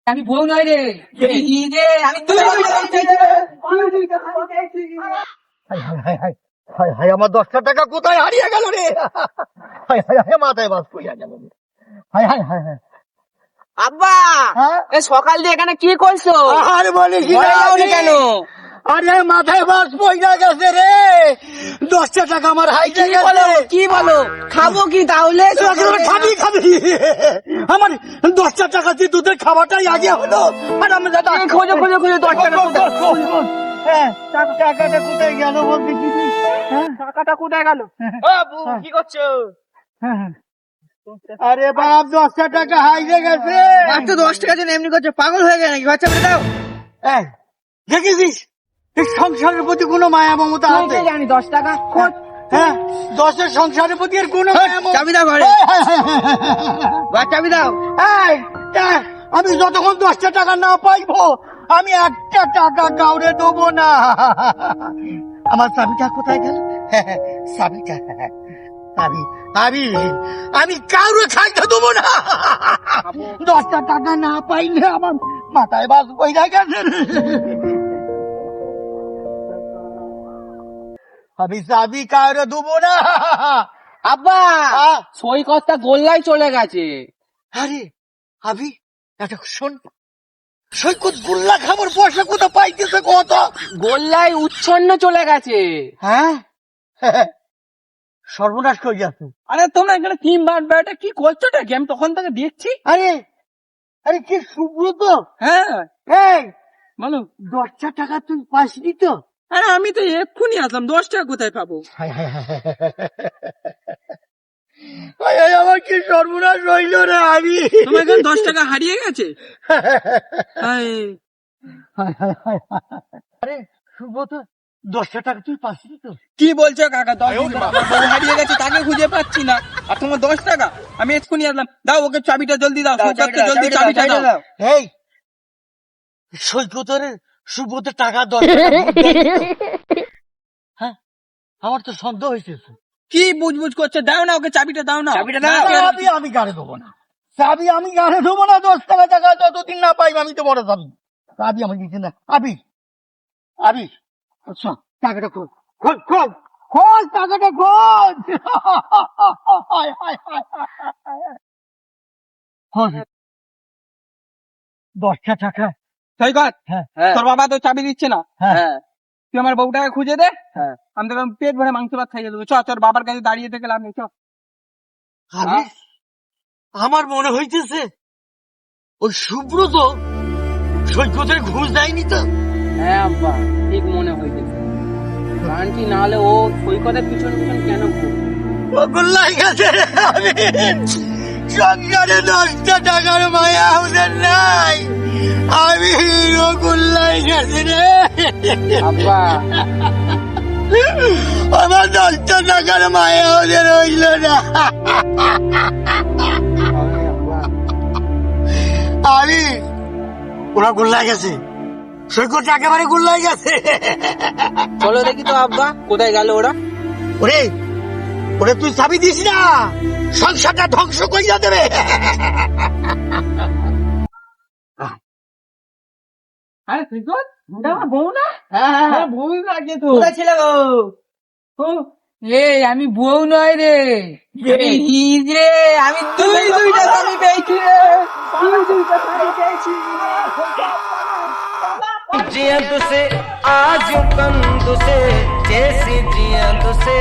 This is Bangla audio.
আমি বউ নয় রে, এই রে আমি হায় হায় আমার 10টা টাকা কোথায় হারিয়ে গেল রে? হায় হায় হায় মাথায় বাস পড়ে গেল রে। হায় হায় হায় হায়। আব্বা হ্যাঁ? এ সকাল দিয়ে এখানে কি করছো? আর বলিস না ঘরে যাওনি কেন? আরে মাথায় বাস পড়ে গেছে রে। 10টা টাকা আমার হাইতে কি গেছে। বলো কি বলো? খাবো কি তাহলে? খাবি খাবি আমার 10টা টাকা দিয়ে তোদের খাবারটাই আগে হলো। আর আমি দাদা খোঁজো খোঁজো খোঁজো 10 টাকা কোথায়? হ্যাঁ টাকাটা কোথায় গেল বলতে কি তুই? হ্যাঁ টাকাটা কোথায় গেল? বাবু কি করছো? হ্যাঁ। আরে বাপ 10টা টাকা হাইতে গেছে। মাত্র 10 টাকা জন্য এমনি করছো, পাগল হয়ে গেছে নাকি? বাচ্চা মেরে দাও। এই, দেখেছিস এই সংসারের প্রতি কোনো মায়া মমতা তুই আছে? তো জানি 10 টাকা খোঁজ। হ্যাঁ 10-এর সংসারের প্রতি আর কোনো মায়া মমতা চাবি দাও ঘরে, চাবি দাও। এই, আমি যতক্ষণ 10টা টাকা না পাইবো আমি একটা টাকা কাউরে দেবো না। আমার চাবিটা কোথায় গেল? চাবিটা আমি আমি আমি কাউরে খাইতে দেবো না। 10টা টাকা না পাইলে আমার মাথায় বাস বইরা গেছে। আমি চাবি কাউরে দেবো না। আব্বা সৈকতটা গোল্লায় চলে গেছে। আরে আবি এটা শোন, সৈকত গোল্লা খাবার পয়সা কোথা পাইতেছে কত? গোল্লায় উচ্ছন্ন চলে গেছে। হ্যাঁ সর্বনাশ করে যাচ্ছে। আরে তোমরা এখানে টিম বাট কি করছো নাকি? আমি তখন থেকে দেখছি। আরে আরে কি সুব্রত, হ্যাঁ এই বলো। 10টা টাকা তুই পাসনি তো? আরে আমি তো এক্ষুনি আসলাম, 10 টাকা কোথায় পাবো? আমার কি সর্বনাশ হইল রে। আমি তোমার এখানে 10 টাকা হারিয়ে গেছে। আরে সুব্রত 10টা টাকা তুই পাসনি তো? কি বলছো কাকা? 10 হারিয়ে গেছে, তাকে খুঁজে পাচ্ছি না। আর তোমার 10 টাকা? আমি এক্ষুনি আসলাম। দাও ওকে চাবিটা জলদি দাও, সৈকতকে জলদি চাবিটা দাও। এই সৈকতের সুব্রত টাকা 10 টাকা হ্যাঁ আমার তো সন্দেহ হয়েছে। কি বুঝবুঝ করছে? দাও না ওকে চাবিটা, দাও না চাবিটা দাও। চাবি আমি গাড়ি দেবো না, চাবি আমি গাড়ি দেবো না। 10 টাকা টাকা যতদিন না পাইব আমি তো বড় চাবি চাবি আমি দিচ্ছি না। আবি আবি আচ্ছা টাকাটা খোঁজ খোঁজ খোঁজ খোঁজ টাকাটা খোঁজ। 10টা টাকা। সৈকত হ্যাঁ তোর বাবা তো চাবি দিচ্ছে না। হ্যাঁ তুই আমার বউটাকে খুঁজে দে, আমি তোকে পেট ভরে মাংস ভাত খাইয়ে দেবো। চ তোর বাবার কাছে দাঁড়িয়ে থেকে লাভ নেই, চ। আরে আমার মনে হইতেছে ওই সুব্রত সৈকতের ঘুষ দেয়নি তো? হ্যাঁ আব্বা ঠিক মনে হইতেছে। কারণ কি না হলে ও সৈকতের পিছন পিছন কেন ঘুরবে? ও গোল্লাই গেছে রে। আমি সংসারে 10টা টাকার মায়া আমাদের নাই। আমি ও গোল্লাই গেছে রে। আব্বা আমার 10টা টাকার মায়া ওদের হইল না। আমি ওরা গোল্লাই গেছে, সৈকত একেবারে গোল্লাই গেছে। চলো দেখি তো আব্বা কোথায় গেল ওরা। ওরে ওরে তুই চাবি দিস না, সংসারটা ধ্বংস করিয়া দেবে। আরে সৈকত আমার বউ না? হ্যাঁ বউ লাগে তো। কোথায় ছিল গো? এই আমি বউ নয় রে, রে আমি দুইটা স্বামী পেয়েছি রে, দুইটা স্বামী পেয়েছি। जियंत से आज कंद से जैसे जियंत से